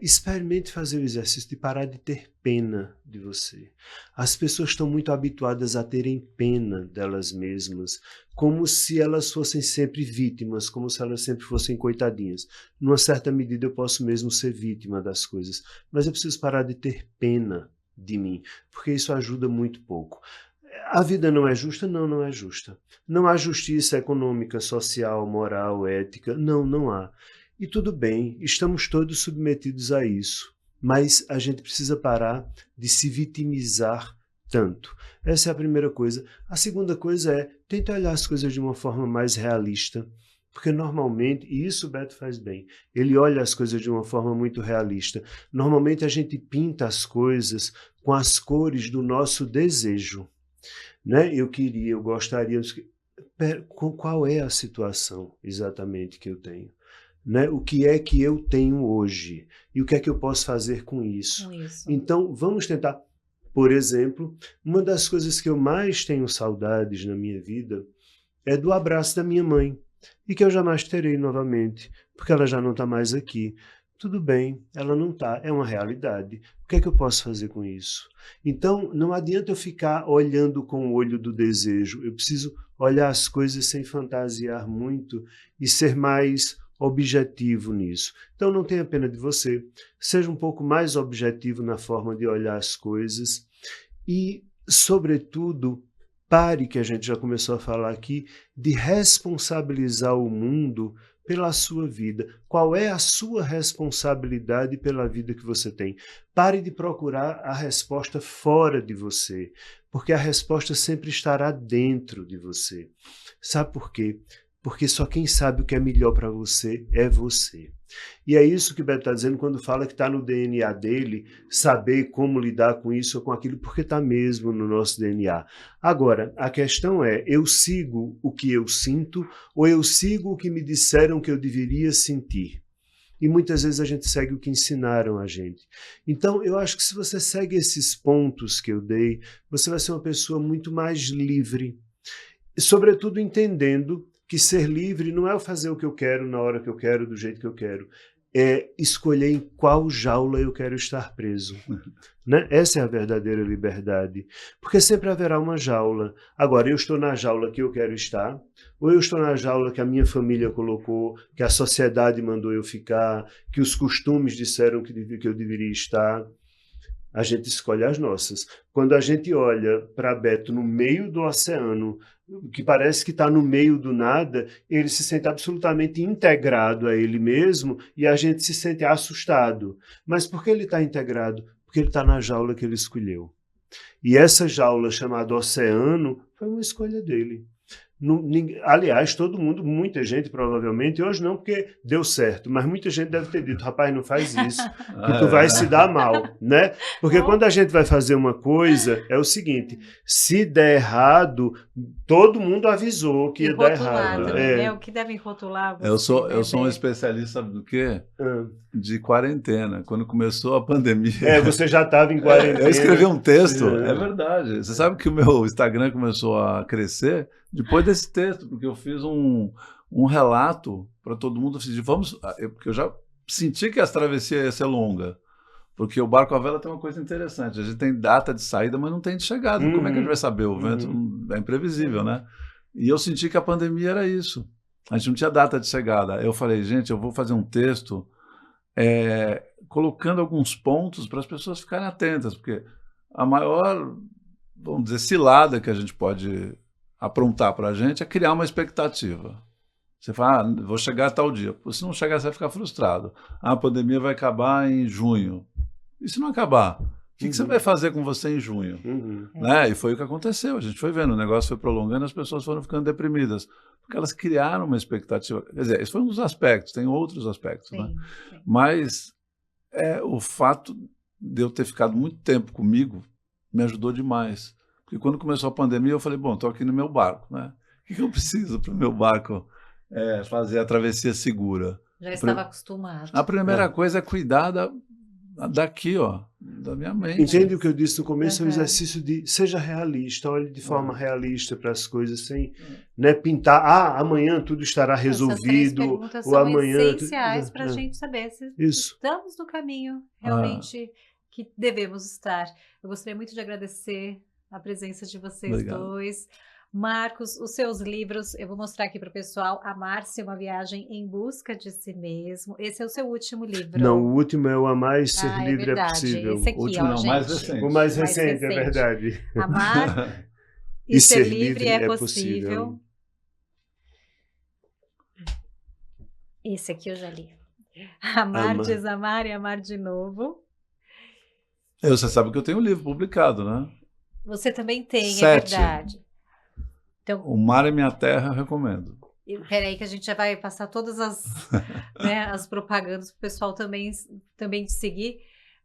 experimente fazer o exercício de parar de ter pena de você. As pessoas estão muito habituadas a terem pena delas mesmas, como se elas fossem sempre vítimas, como se elas sempre fossem coitadinhas. Numa certa medida eu posso mesmo ser vítima das coisas, mas eu preciso parar de ter pena de mim, porque isso ajuda muito pouco. A vida não é justa? Não, não é justa. Não há justiça econômica, social, moral, ética? Não, não há. E tudo bem, estamos todos submetidos a isso, mas a gente precisa parar de se vitimizar tanto. Essa é a primeira coisa. A segunda coisa é, tenta olhar as coisas de uma forma mais realista, porque normalmente, e isso o Beto faz bem, ele olha as coisas de uma forma muito realista. Normalmente a gente pinta as coisas com as cores do nosso desejo. Né? Eu gostaria... Qual é a situação exatamente que eu tenho? Né? O que é que eu tenho hoje? E o que é que eu posso fazer com isso? Então, vamos tentar. Por exemplo, uma das coisas que eu mais tenho saudades na minha vida é do abraço da minha mãe. E que eu jamais terei novamente, porque ela já não está mais aqui. Tudo bem, ela não está, é uma realidade. O que é que eu posso fazer com isso? Então, não adianta eu ficar olhando com o olho do desejo. Eu preciso olhar as coisas sem fantasiar muito e ser mais objetivo nisso. Então não tenha pena de você, seja um pouco mais objetivo na forma de olhar as coisas e, sobretudo, pare, que a gente já começou a falar aqui, de responsabilizar o mundo pela sua vida. Qual é a sua responsabilidade pela vida que você tem? Pare de procurar a resposta fora de você, porque a resposta sempre estará dentro de você. Sabe por quê? Porque só quem sabe o que é melhor para você é você. E é isso que o Beto está dizendo quando fala que está no DNA dele saber como lidar com isso ou com aquilo, porque está mesmo no nosso DNA. Agora, a questão é, eu sigo o que eu sinto ou eu sigo o que me disseram que eu deveria sentir? E muitas vezes a gente segue o que ensinaram a gente. Então, eu acho que se você segue esses pontos que eu dei, você vai ser uma pessoa muito mais livre. E, sobretudo, entendendo que ser livre não é fazer o que eu quero, na hora que eu quero, do jeito que eu quero. É escolher em qual jaula eu quero estar preso. Né? Essa é a verdadeira liberdade. Porque sempre haverá uma jaula. Agora, eu estou na jaula que eu quero estar, ou eu estou na jaula que a minha família colocou, que a sociedade mandou eu ficar, que os costumes disseram que eu deveria estar. A gente escolhe as nossas. Quando a gente olha para Beto no meio do oceano, que parece que está no meio do nada, ele se sente absolutamente integrado a ele mesmo e a gente se sente assustado. Mas por que ele está integrado? Porque ele está na jaula que ele escolheu. E essa jaula chamada oceano foi uma escolha dele. Aliás, todo mundo, muita gente provavelmente, hoje não porque deu certo, mas muita gente deve ter dito, rapaz, não faz isso, que tu vai se dar mal, né? Porque quando a gente vai fazer uma coisa, é o seguinte, se der errado, todo mundo avisou que ia dar errado. Também, o que devem rotular. Eu sou um especialista, sabe do quê? De quarentena. Quando começou a pandemia... você já estava em quarentena. Eu escrevi um texto, é verdade. Você sabe que o meu Instagram começou a crescer depois desse texto, porque eu fiz um relato para todo mundo. Porque eu já senti que essa travessia ia ser longa. Porque o barco à vela tem uma coisa interessante. A gente tem data de saída, mas não tem de chegada. Como é que a gente vai saber? O vento é imprevisível, né? E eu senti que a pandemia era isso. A gente não tinha data de chegada. Eu falei, gente, eu vou fazer um texto colocando alguns pontos para as pessoas ficarem atentas, porque a maior, vamos dizer, cilada que a gente pode aprontar para a gente é criar uma expectativa. Você fala, vou chegar a tal dia. Se não chegar, você vai ficar frustrado. A pandemia vai acabar em junho. E se não acabar? O que você vai fazer com você em junho? Né? E foi o que aconteceu. A gente foi vendo, o negócio foi prolongando, as pessoas foram ficando deprimidas. Porque elas criaram uma expectativa. Quer dizer, esse foi um dos aspectos, tem outros aspectos. Sim, né? Sim. Mas o fato de eu ter ficado muito tempo comigo me ajudou demais. Porque quando começou a pandemia, eu falei, bom, estou aqui no meu barco, né? O que eu preciso para o meu barco fazer a travessia segura? Já estava acostumado. A primeira coisa é cuidar daqui, ó, da minha mente. Entende o que eu disse no começo? É um exercício de seja realista, olhe de forma realista para as coisas, sem pintar, amanhã tudo estará resolvido. Essas 3 perguntas ou são amanhã essenciais para a gente saber se estamos no caminho realmente que devemos estar. Eu gostaria muito de agradecer a presença de vocês dois. Marcos, os seus livros, eu vou mostrar aqui para o pessoal, Amar-se, uma viagem em busca de si mesmo. Esse é o seu último livro. Não, o último é o Amar e Ser Livre é Possível. Esse aqui, o último gente. Mais recente. O mais recente, é verdade. Amar e Ser Livre é Possível. Esse aqui eu já li. Amar, Desamar e Amar de Novo. Você sabe que eu tenho um livro publicado, né? Você também tem, 7. É verdade. Então, O Mar é Minha Terra, eu recomendo. Peraí que a gente já vai passar todas as, as propagandas para o pessoal também te seguir.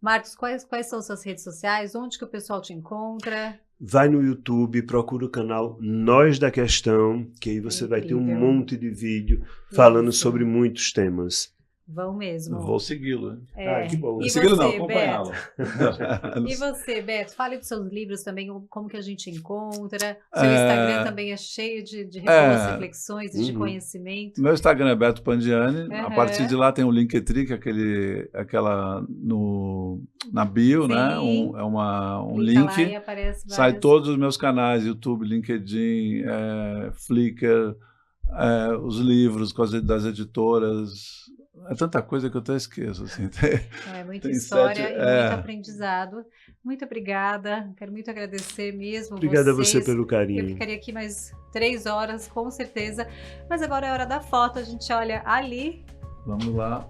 Marcos, quais são suas redes sociais? Onde que o pessoal te encontra? Vai no YouTube, procura o canal Nós da Questão, que aí você vai ter um monte de vídeo falando sobre muitos temas. Vão mesmo. Vou segui-lo. Que bom. Segui-lo não, acompanhá-lo. E você, Beto? Fale dos seus livros também, como que a gente encontra. Seu Instagram também é cheio de boas reflexões e de conhecimento. Meu Instagram é Beto Pandiani. A partir de lá tem o Linktree, que é aquela na bio, né? Um link. Lá e aparece sai todos os meus canais, YouTube, LinkedIn, Flickr, os livros das editoras. É tanta coisa que eu até esqueço. Assim. Muita história e muito aprendizado. Muito obrigada. Quero muito agradecer mesmo. Obrigada a você pelo carinho. Eu ficaria aqui mais 3 horas, com certeza. Mas agora é hora da foto. A gente olha ali. Vamos lá.